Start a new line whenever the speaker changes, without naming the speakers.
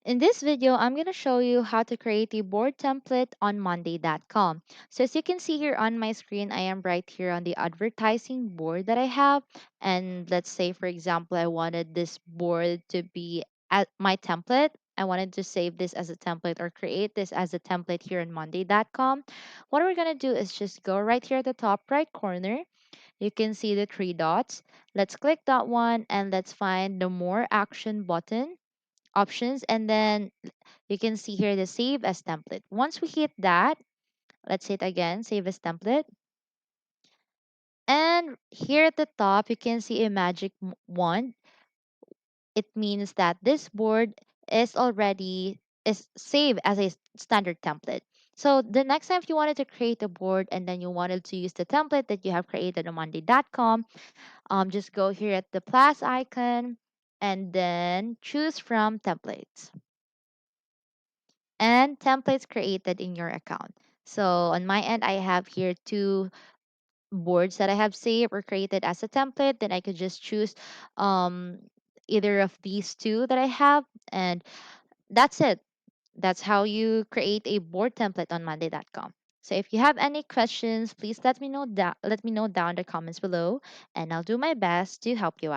In this video, I'm going to show you how to create a board template on monday.com. So as you can see here on my screen, I am right here on the advertising board that I have. And let's say, for example, I wanted this board to be at my template. I wanted to save this as a template or create this as a template here on monday.com. What we're going to do is just go right here at the top right corner. You can see the three dots. Let's click that one and let's find the more action button options, and then you can see here the save as template. Once we hit that, let's hit again save as template, and here at the top you can see a magic wand. It means that this board is saved as a standard template. So the next time if you wanted to create a board and then you wanted to use the template that you have created on monday.com, just go here at the plus icon and then choose from templates and templates created in your account. So on my end, I have here two boards that I have saved or created as a template. Then I could just choose um, either of these two that I have, and that's it. That's how you create a board template on monday.com. So if you have any questions, please let me know down the comments below, and I'll do my best to help you out.